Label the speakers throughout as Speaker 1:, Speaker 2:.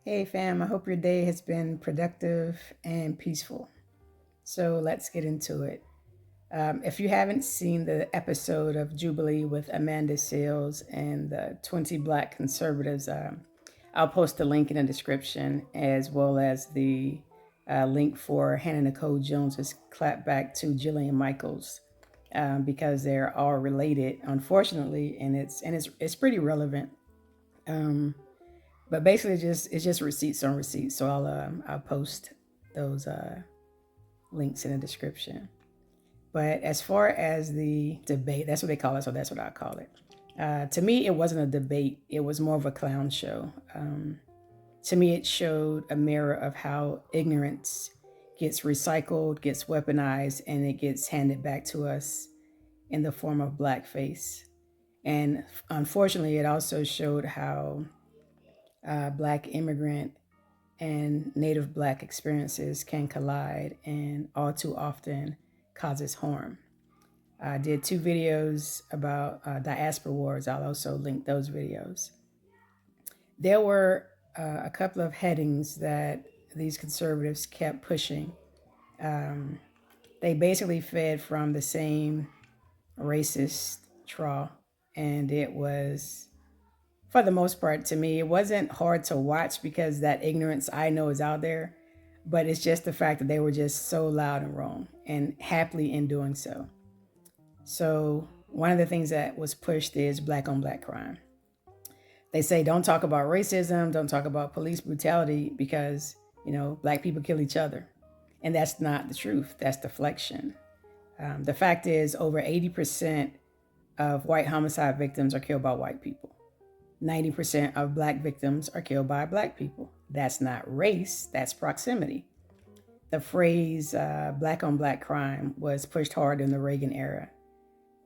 Speaker 1: Hey fam, I hope your day has been productive and peaceful. So let's get into it. If you haven't seen the episode of Jubilee with Amanda Sales and the 20 Black conservatives, I'll post the link in the description as well as the link for Hannah Nicole Jones's clapback to Jillian Michaels because they're all related, unfortunately, and it's pretty relevant. Um, but basically, it's just receipts on receipts. So I'll post those links in the description. But as far as the debate, that's what they call it. So that's what I call it. To me, it wasn't a debate. It was more of a clown show. To me, it showed a mirror of how ignorance gets recycled, gets weaponized, and it gets handed back to us in the form of blackface. And unfortunately, it also showed how Black immigrant and Native Black experiences can collide and all too often causes harm. I did two videos about diaspora wars. I'll also link those videos. There were a couple of headings that these conservatives kept pushing. Um, they basically fed from the same racist trough, and it was, for the most part, to me, it wasn't hard to watch because that ignorance I know is out there, but it's just the fact that they were just so loud and wrong and happily in doing so. So, one of the things that was pushed is black on black crime. They say don't talk about racism, don't talk about police brutality because, black people kill each other. And that's not the truth, that's deflection. The fact is, over 80% of white homicide victims are killed by white people. 90% of black victims are killed by black people. That's not race, that's proximity. The phrase black on black crime was pushed hard in the Reagan era,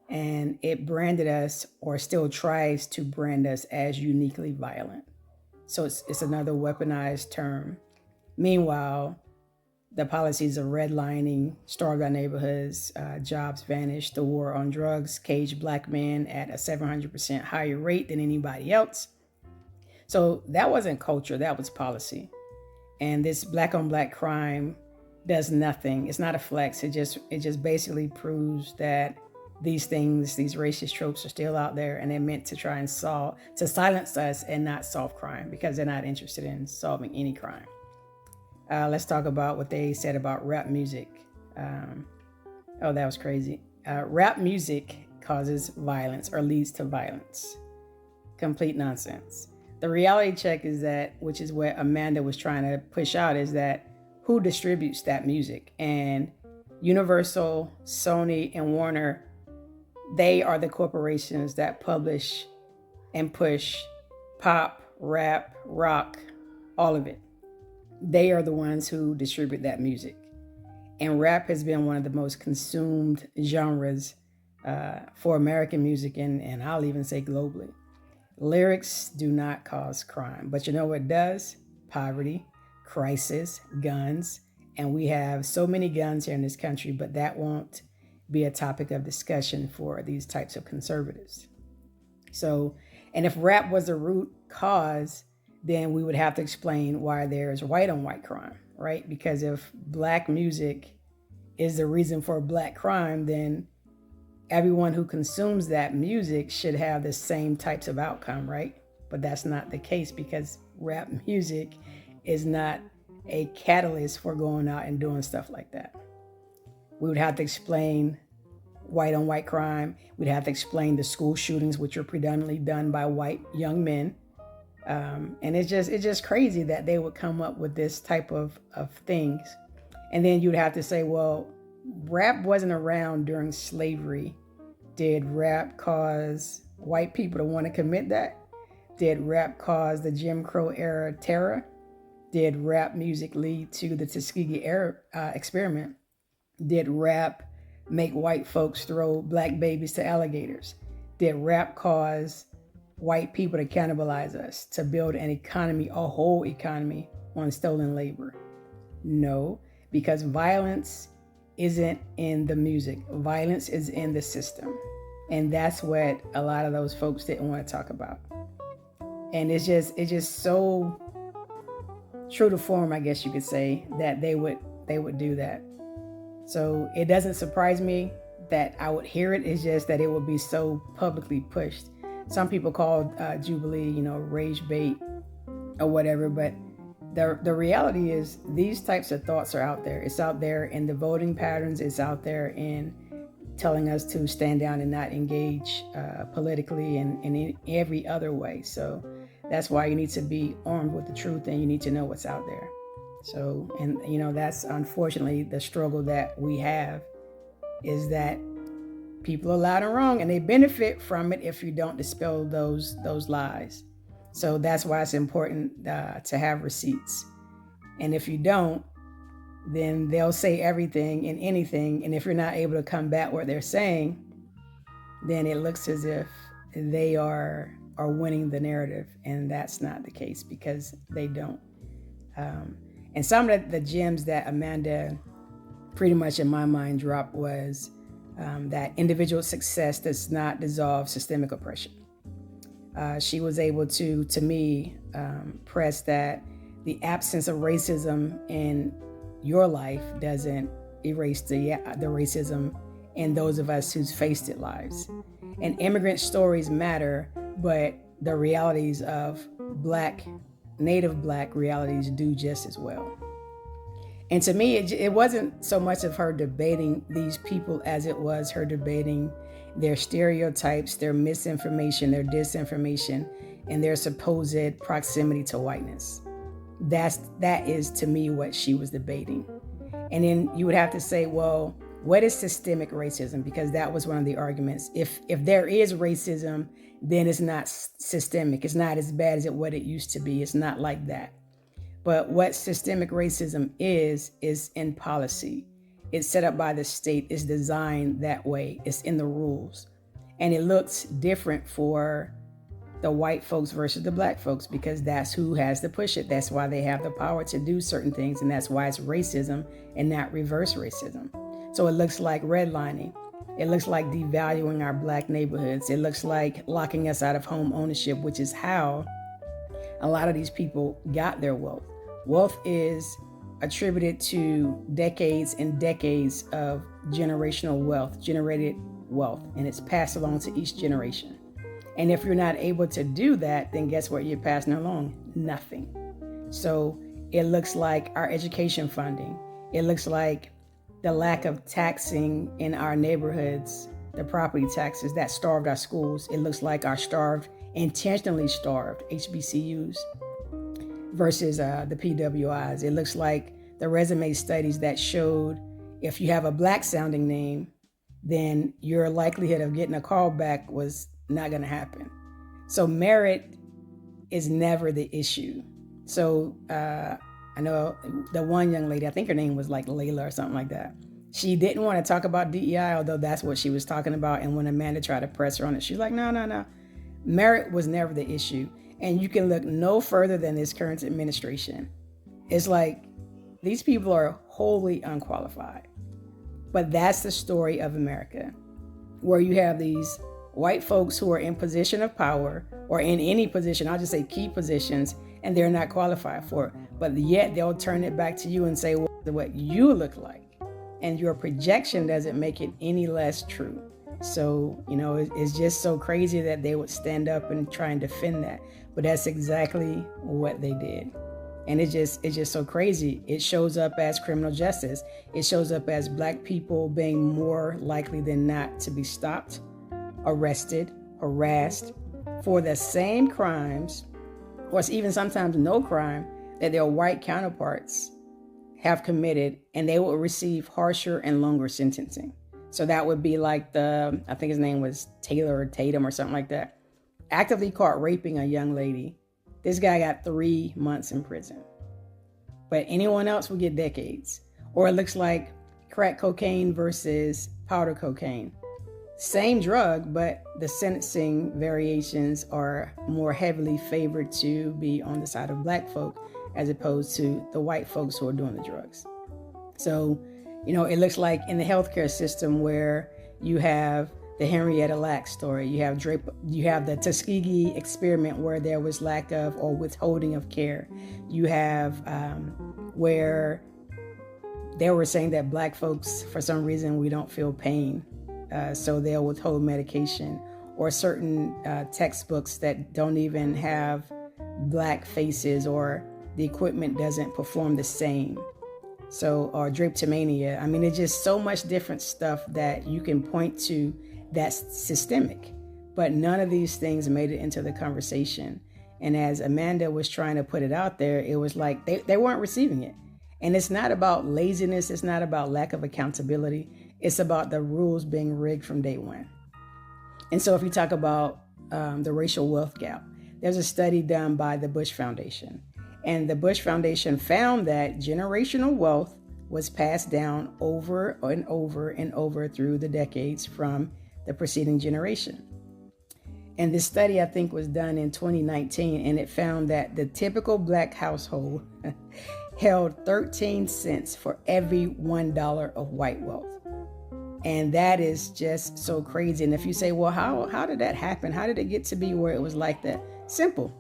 Speaker 1: and it branded us, or still tries to brand us, as uniquely violent. So it's another weaponized term. Meanwhile, the policies of redlining, starved out neighborhoods, jobs vanished, the war on drugs caged black men at a 700% higher rate than anybody else. So that wasn't culture, that was policy. And this black on black crime does nothing. It's not a flex. It just basically proves that these things, these racist tropes are still out there, and they're meant to try and silence us and not solve crime because they're not interested in solving any crime. Let's talk about what they said about rap music. Oh, that was crazy. Rap music causes violence or leads to violence. Complete nonsense. The reality check is that, which is what Amanda was trying to push out, is that who distributes that music? And Universal, Sony, and Warner, they are the corporations that publish and push pop, rap, rock, all of it. They are the ones who distribute that music. And rap has been one of the most consumed genres for American music, and I'll even say globally. Lyrics do not cause crime, but you know what does? Poverty, crisis, guns, and we have so many guns here in this country, but that won't be a topic of discussion for these types of conservatives. So, and if rap was the root cause, then we would have to explain why there's white on white crime, right? Because if black music is the reason for black crime, then everyone who consumes that music should have the same types of outcome, right? But that's not the case because rap music is not a catalyst for going out and doing stuff like that. We would have to explain white on white crime. We'd have to explain the school shootings, which are predominantly done by white young men. And it's just crazy that they would come up with this type of things. And then you'd have to say, well, rap wasn't around during slavery. Did rap cause white people to want to commit that? Did rap cause the Jim Crow era terror? Did rap music lead to the Tuskegee era experiment? Did rap make white folks throw black babies to alligators? Did rap cause white people to cannibalize us, to build an economy, a whole economy, on stolen labor? No, because violence isn't in the music. Violence is in the system. And that's what a lot of those folks didn't want to talk about. And it's just so true to form, I guess you could say, that they would do that. So it doesn't surprise me that I would hear it. It's just that it would be so publicly pushed. Some people call Jubilee, rage bait or whatever, but the reality is these types of thoughts are out there. It's out there in the voting patterns. It's out there in telling us to stand down and not engage politically and in every other way. So that's why you need to be armed with the truth, and you need to know what's out there. So, and that's unfortunately the struggle that we have, is that people are loud and wrong, and they benefit from it if you don't dispel those lies. So that's why it's important to have receipts. And if you don't, then they'll say everything and anything. And if you're not able to combat what they're saying, then it looks as if they are winning the narrative. And that's not the case, because they don't. And some of the gems that Amanda pretty much in my mind dropped was that individual success does not dissolve systemic oppression. She was able to me, press that the absence of racism in your life doesn't erase the racism in those of us who's faced it lives. And immigrant stories matter, but the realities of Native Black realities do just as well. And to me, it wasn't so much of her debating these people as it was her debating their stereotypes, their misinformation, their disinformation, and their supposed proximity to whiteness. That is to me what she was debating. And then you would have to say, well, what is systemic racism? Because that was one of the arguments. If there is racism, then it's not systemic. It's not as bad as what it used to be. It's not like that. But what systemic racism is in policy. It's set up by the state. It's designed that way. It's in the rules. And it looks different for the white folks versus the black folks, because that's who has to push it. That's why they have the power to do certain things. And that's why it's racism and not reverse racism. So it looks like redlining. It looks like devaluing our black neighborhoods. It looks like locking us out of home ownership, which is how a lot of these people got their wealth. Wealth is attributed to decades and decades of generated wealth, and it's passed along to each generation. And if you're not able to do that, then guess what you're passing along? Nothing. So it looks like our education funding. It looks like the lack of taxing in our neighborhoods, the property taxes that starved our schools. It looks like our intentionally starved HBCUs versus the PWIs. It looks like the resume studies that showed if you have a black sounding name, then your likelihood of getting a call back was not going to happen. So merit is never the issue. So I know the one young lady, I think her name was like Layla or something like that. She didn't want to talk about DEI, although that's what she was talking about. And when Amanda tried to press her on it, she's like, no. Merit was never the issue. And you can look no further than this current administration. It's like these people are wholly unqualified. But that's the story of America, where you have these white folks who are in position of power or in any position, I'll just say key positions, and they're not qualified for it. But yet they'll turn it back to you and say, well, what you look like. And your projection doesn't make it any less true. So, it's just so crazy that they would stand up and try and defend that. But that's exactly what they did. And it's just so crazy. It shows up as criminal justice. It shows up as black people being more likely than not to be stopped, arrested, harassed for the same crimes, or even sometimes no crime, that their white counterparts have committed, and they will receive harsher and longer sentencing. So that would be like I think his name was Taylor or Tatum or something like that, actively caught raping a young lady. This guy got 3 months in prison. But anyone else will get decades. Or it looks like crack cocaine versus powder cocaine. Same drug, but the sentencing variations are more heavily favored to be on the side of black folk as opposed to the white folks who are doing the drugs. So, it looks like in the healthcare system where you have the Henrietta Lacks story. You have the Tuskegee experiment where there was lack of or withholding of care. You have where they were saying that Black folks, for some reason, we don't feel pain, so they'll withhold medication, or certain textbooks that don't even have Black faces, or the equipment doesn't perform the same. So, or drapetomania. I mean, it's just so much different stuff that you can point to that's systemic, but none of these things made it into the conversation. And as Amanda was trying to put it out there, it was like they weren't receiving it. And it's not about laziness. It's not about lack of accountability. It's about the rules being rigged from day one. And so if you talk about the racial wealth gap, there's a study done by the Bush Foundation. And the Bush Foundation found that generational wealth was passed down over and over and over through the decades from the preceding generation. And this study, I think, was done in 2019, and it found that the typical Black household held 13 cents for every $1 of white wealth. And that is just so crazy. And if you say, well, how did that happen? How did it get to be where it was like that? Simple.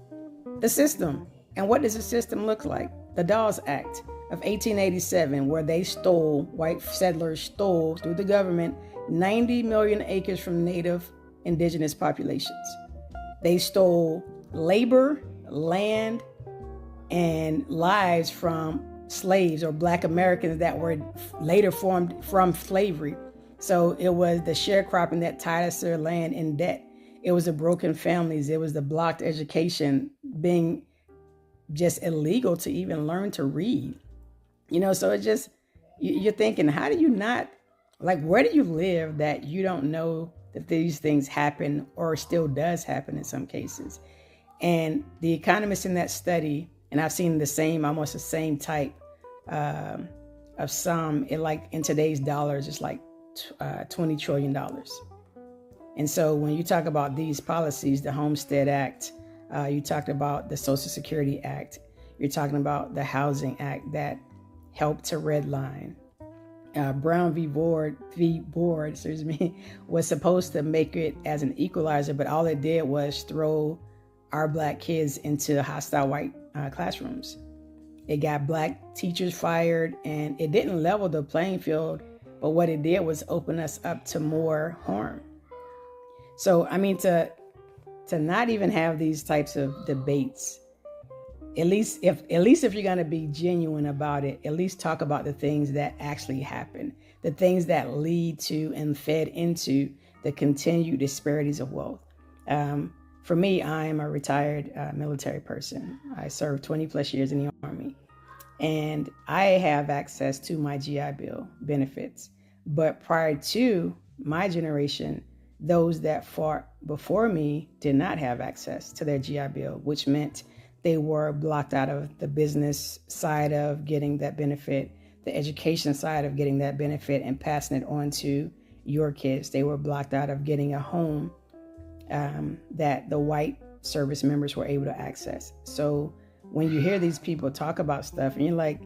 Speaker 1: The system. And what does the system look like? The Dawes Act of 1887, where white settlers stole through the government 90 million acres from native indigenous populations. They stole labor, land, and lives from slaves or Black Americans that were later formed from slavery. So it was the sharecropping that tied us to their land in debt. It was the broken families. It was the blocked education, being just illegal to even learn to read. So it's just, you're thinking, how do you not, where do you live that you don't know that these things happen, or still does happen in some cases? And the economists in that study, and I've seen almost the same type of sum, in today's dollars, it's like $20 trillion. And so when you talk about these policies, the Homestead Act, you talked about the Social Security Act, you're talking about the Housing Act that helped to redline. Brown v. Board, was supposed to make it as an equalizer, but all it did was throw our Black kids into hostile white classrooms. It got Black teachers fired, and it didn't level the playing field, but what it did was open us up to more harm. So, I mean, to not even have these types of debates, at least if you're going to be genuine about it, at least talk about the things that actually happen, the things that lead to and fed into the continued disparities of wealth. For me, I am a retired military person. I served 20 plus years in the Army, and I have access to my GI Bill benefits. But prior to my generation, those that fought before me did not have access to their GI Bill, which meant they were blocked out of the business side of getting that benefit, the education side of getting that benefit and passing it on to your kids. They were blocked out of getting a home that the white service members were able to access. So when you hear these people talk about stuff, and you're like,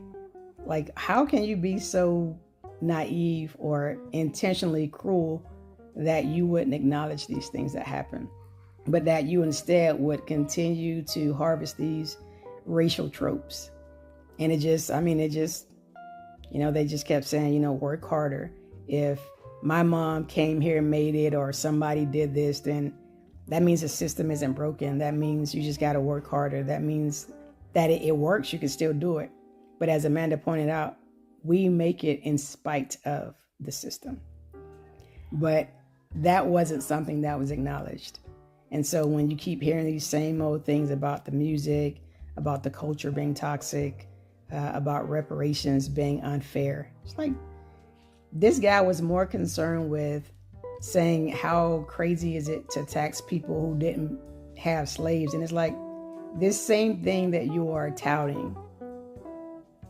Speaker 1: how can you be so naive or intentionally cruel that you wouldn't acknowledge these things that happen, but that you instead would continue to harvest these racial tropes? And they just kept saying, work harder. If my mom came here and made it, or somebody did this, then that means the system isn't broken. That means you just got to work harder. That means that it works. You can still do it. But as Amanda pointed out, we make it in spite of the system. But that wasn't something that was acknowledged. And so when you keep hearing these same old things about the music, about the culture being toxic, about reparations being unfair, it's like this guy was more concerned with saying how crazy is it to tax people who didn't have slaves. And it's like this same thing that you are touting.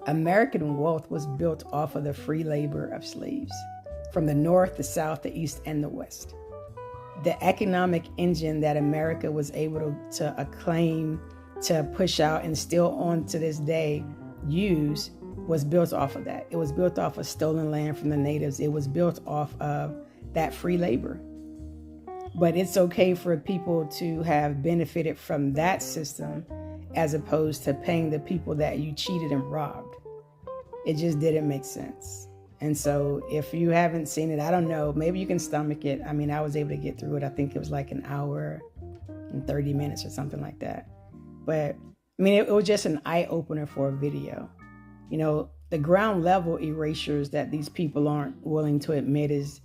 Speaker 1: American wealth was built off of the free labor of slaves from the North, the South, the East, and the West. The economic engine that America was able to acclaim, to push out, and still on to this day use, was built off of that. It was built off of stolen land from the natives. It was built off of that free labor. But it's okay for people to have benefited from that system as opposed to paying the people that you cheated and robbed. It just didn't make sense. And so if you haven't seen it, I don't know, maybe you can stomach it. I mean, I was able to get through it. I think it was like an hour and 30 minutes or something like that. But I mean, it was just an eye opener for a video. You know, the ground level erasures that these people aren't willing to admit is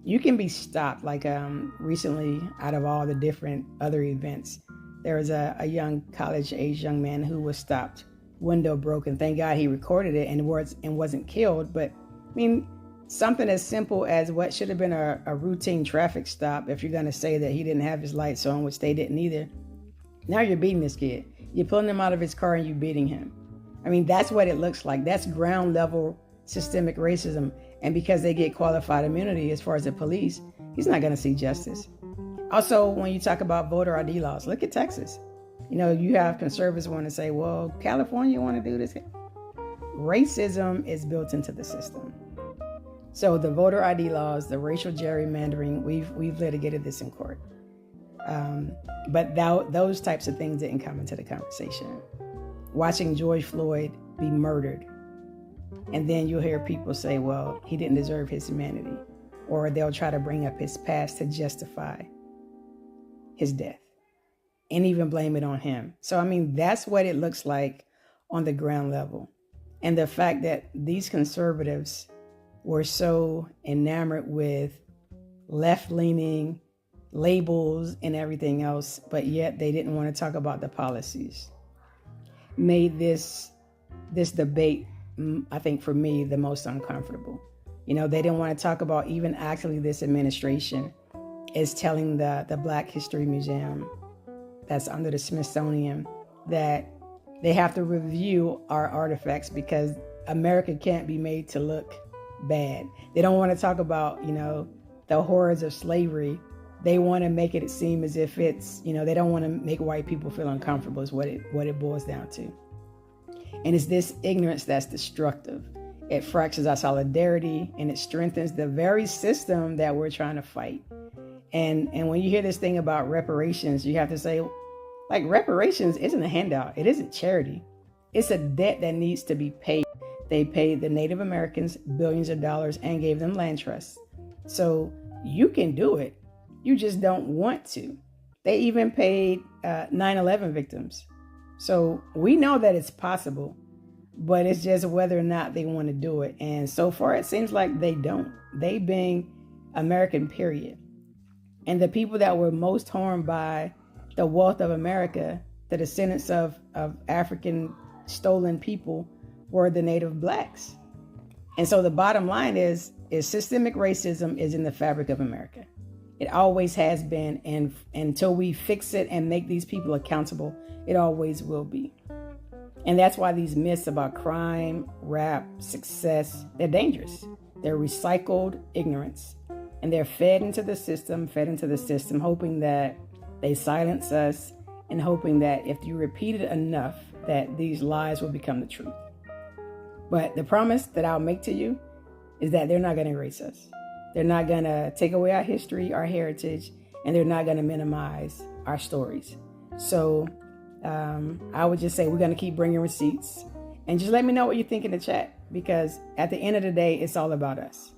Speaker 1: you can be stopped. Like recently, out of all the different other events, there was a young college-age young man who was stopped, window broken. Thank God he recorded it and wasn't killed. But I mean, something as simple as what should have been a routine traffic stop, if you're going to say that he didn't have his lights on, which they didn't either. Now you're beating this kid. You're pulling him out of his car and you're beating him. I mean, that's what it looks like. That's ground level systemic racism. And because they get qualified immunity as far as the police, he's not going to see justice. Also, when you talk about voter ID laws, look at Texas. You know, you have conservatives want to say, well, California want to do this. Racism is built into the system. So the voter ID laws, the racial gerrymandering, we've litigated this in court. But those types of things didn't come into the conversation. Watching George Floyd be murdered, and then you'll hear people say, well, he didn't deserve his humanity, or they'll try to bring up his past to justify his death and even blame it on him. So, I mean, that's what it looks like on the ground level. And the fact that these conservatives were so enamored with left-leaning labels and everything else, but yet they didn't want to talk about the policies, made this debate, I think for me, the most uncomfortable. You know, they didn't want to talk about even actually this administration is telling the Black History Museum that's under the Smithsonian that they have to review our artifacts because America can't be made to look bad. They don't want to talk about, you know, the horrors of slavery. They want to make it seem as if it's, you know, they don't want to make white people feel uncomfortable is what it boils down to. And it's this ignorance that's destructive. It fractures our solidarity and it strengthens the very system that we're trying to fight. And when you hear this thing about reparations, you have to say, like, reparations isn't a handout. It isn't charity. It's a debt that needs to be paid. They paid the Native Americans billions of dollars and gave them land trusts. So you can do it. You just don't want to. They even paid 9/11 victims. So we know that it's possible, but it's just whether or not they want to do it. And so far, it seems like they don't. They being American, period. And the people that were most harmed by the wealth of America, the descendants of African stolen people, were the Native Blacks. And so the bottom line is systemic racism is in the fabric of America. It always has been, and until we fix it and make these people accountable, it always will be. And that's why these myths about crime, rap, success, they're dangerous. They're recycled ignorance. And they're fed into the system, hoping that they silence us and hoping that if you repeat it enough, that these lies will become the truth. But the promise that I'll make to you is that they're not going to erase us. They're not going to take away our history, our heritage, and they're not going to minimize our stories. So I would just say we're going to keep bringing receipts. And just let me know what you think in the chat, because at the end of the day, it's all about us.